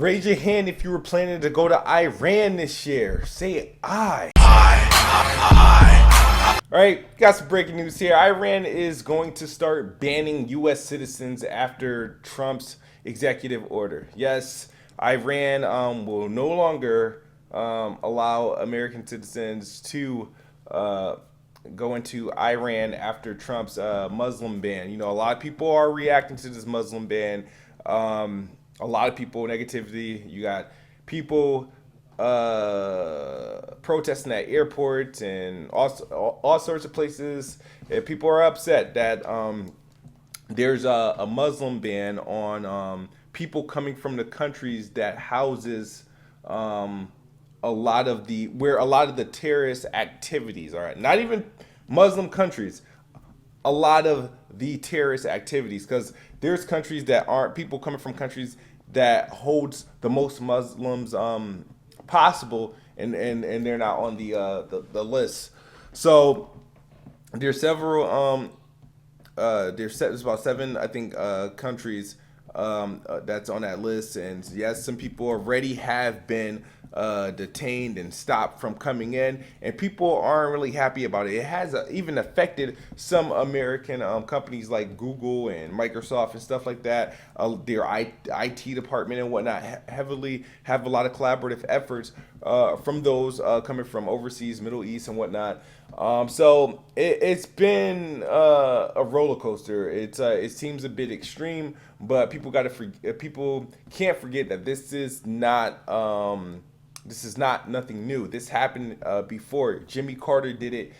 Raise your hand if you were planning to go to Iran this year. Say I. All right, got some breaking news here. Iran is going to start banning U.S. citizens after Trump's executive order. Yes, Iran will no longer allow American citizens to go into Iran after Trump's Muslim ban. You know, a lot of people are reacting to this Muslim ban. A lot of people negativity. You got people protesting at airports and all sorts of places. And people are upset that there's a Muslim ban on people coming from the countries that houses a lot of the terrorist activities are. Not even Muslim countries, a lot of the terrorist activities, because there's countries that aren't, people coming from countries that holds the most Muslims possible, and they're not on the list. So there's several there's about seven, I think, countries that's on that list, and yes, some people already have been detained and stopped from coming in, and people aren't really happy about it. It has even affected some American companies like Google and Microsoft and stuff like that. Their IT department and whatnot heavily have a lot of collaborative efforts from those coming from overseas, Middle East and whatnot. So it's been a roller coaster. It seems a bit extreme, but people people can't forget that this is not nothing new. This happened before. Jimmy Carter did it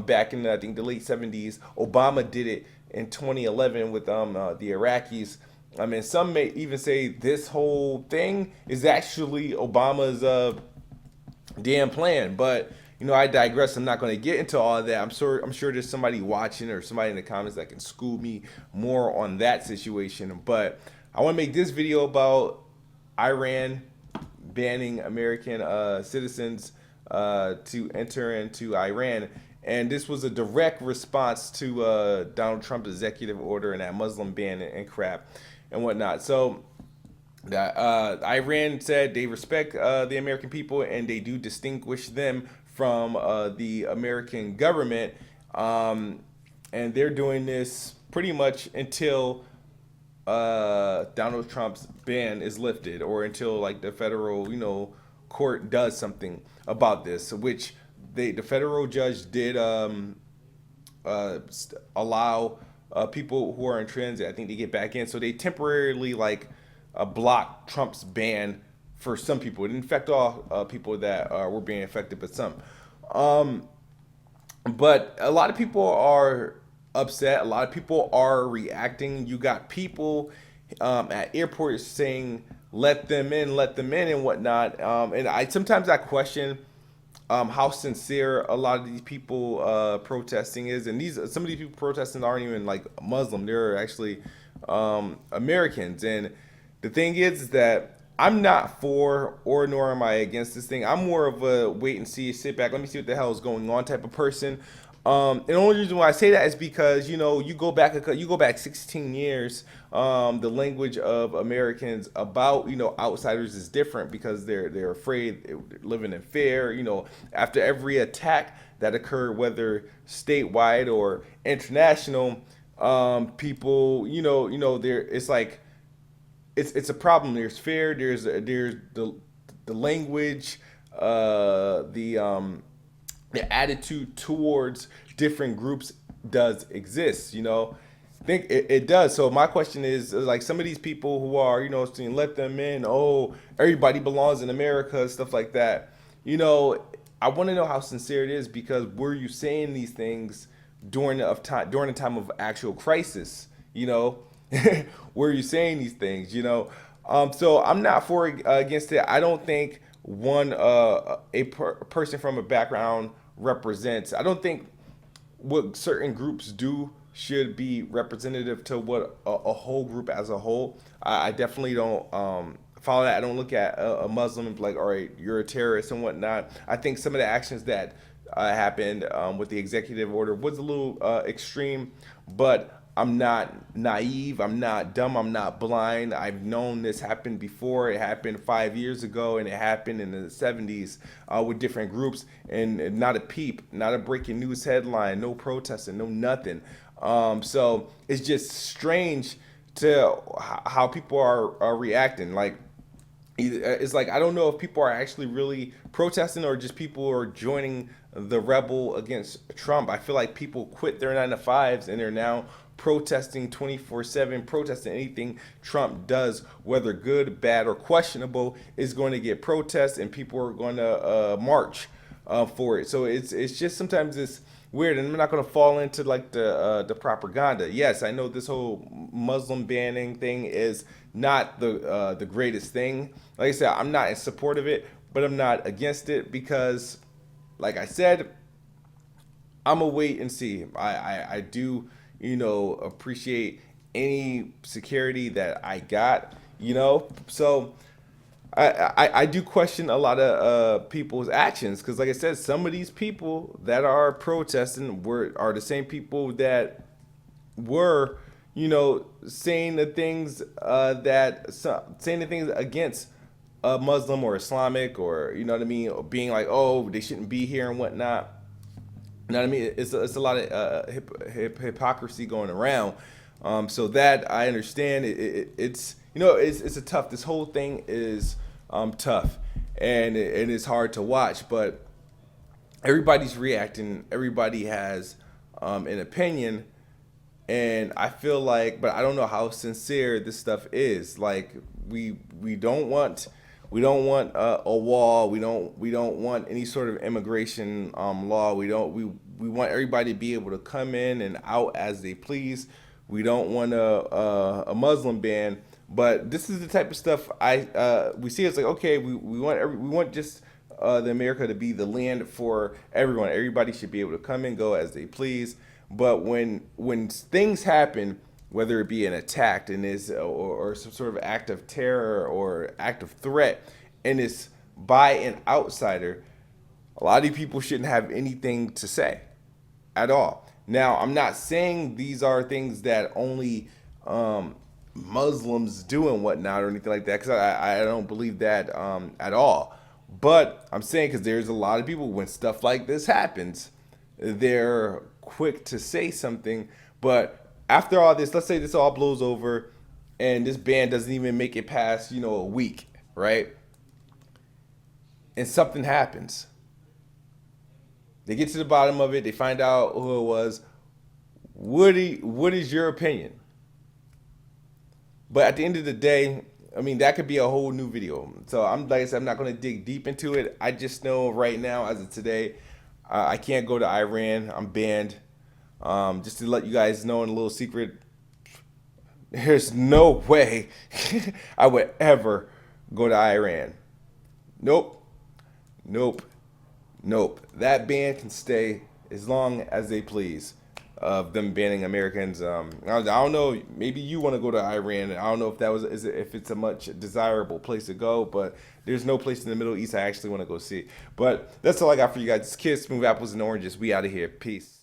back in, I think, the late 70s. Obama did it in 2011 with the Iraqis. I mean, some may even say this whole thing is actually Obama's damn plan. But you know, I digress. I'm not going to get into all of that. I'm sure there's somebody watching or somebody in the comments that can school me more on that situation. But I want to make this video about Iran banning American citizens to enter into Iran. And this was a direct response to Donald Trump's executive order and that Muslim ban and crap and whatnot. So Iran said they respect the American people and they do distinguish them from the American government. And they're doing this pretty much until Donald Trump's ban is lifted, or until like the federal, court does something about this, which the federal judge did allow people who are in transit, I think, they get back in. So they temporarily blocked Trump's ban for some people. It didn't affect all people that were being affected, but some. But a lot of people are upset. A lot of people are reacting. You got people at airports saying let them in and whatnot. And sometimes I question how sincere a lot of these people protesting is. And some of these people protesting aren't even like Muslim. They're actually Americans. And the thing is that I'm not for or nor am I against this thing. I'm more of a wait and see, sit back, let me see what the hell is going on type of person. And the only reason why I say that is because, you go back 16 years, the language of Americans about, outsiders is different because they're afraid, they're living in fear. After every attack that occurred, whether statewide or international, people, it's like, it's a problem. There's fear. There's the language, the attitude towards different groups does exist. I think it does. So my question is like, some of these people who are saying let them in. Oh, everybody belongs in America, stuff like that. I want to know how sincere it is, because were you saying these things during the time of actual crisis? Were you saying these things? So I'm not for against it. I don't think a person from a background represents. I don't think what certain groups do should be representative to what a whole group as a whole. I definitely don't follow that. I don't look at a Muslim and be like, all right, you're a terrorist and whatnot. I think some of the actions that happened with the executive order was a little extreme, but I'm not naive. I'm not dumb. I'm not blind. I've known this happened before. It happened 5 years ago, and it happened in the 70s with different groups, and not a peep, not a breaking news headline, no protesting, no nothing. So it's just strange to how people are reacting. Like, it's like I don't know if people are actually really protesting or just people are joining the rebel against Trump. I feel like people quit their 9 to 5s and they're now protesting 24/7, protesting anything Trump does, whether good, bad, or questionable, is going to get protests and people are going to march for it. So it's just sometimes it's weird, and I'm not going to fall into like the propaganda. Yes, I know this whole Muslim banning thing is not the greatest thing. Like I said, I'm not in support of it, but I'm not against it because, like I said, I'm gonna wait and see. I do, appreciate any security that I got, So I do question a lot of people's actions because, like I said, some of these people that are protesting are the same people that were, saying the things saying the things against Muslim or Islamic, or you know what I mean, or being like, oh, they shouldn't be here and whatnot. You know what I mean? It's a lot of hypocrisy going around. So that I understand. It's it's a tough. This whole thing is tough, and it's hard to watch. But everybody's reacting. Everybody has an opinion, and I feel like, but I don't know how sincere this stuff is. Like we don't want a wall. We don't want any sort of immigration law. We want everybody to be able to come in and out as they please. We don't want a Muslim ban. But this is the type of stuff we see. It's like, okay, we want just the America to be the land for everyone. Everybody should be able to come and go as they please. But when things happen, whether it be an attack and or some sort of act of terror or act of threat, and it's by an outsider, a lot of people shouldn't have anything to say at all. Now, I'm not saying these are things that only Muslims do and whatnot or anything like that, because I don't believe that at all. But I'm saying because there's a lot of people, when stuff like this happens, they're quick to say something. But after all this, let's say this all blows over and this ban doesn't even make it past, a week, right? And something happens. They get to the bottom of it. They find out who it was. What is your opinion? But at the end of the day, I mean, that could be a whole new video. So like I said, I'm not going to dig deep into it. I just know right now, as of today, I can't go to Iran. I'm banned. Just to let you guys know in a little secret, there's no way I would ever go to Iran. Nope. Nope. Nope. That ban can stay as long as they please. Of them banning Americans. I don't know. Maybe you want to go to Iran. I don't know if it's a much desirable place to go, but there's no place in the Middle East I actually want to go see. But that's all I got for you guys. It's KidSmoove, Apples and Oranges. We out of here. Peace.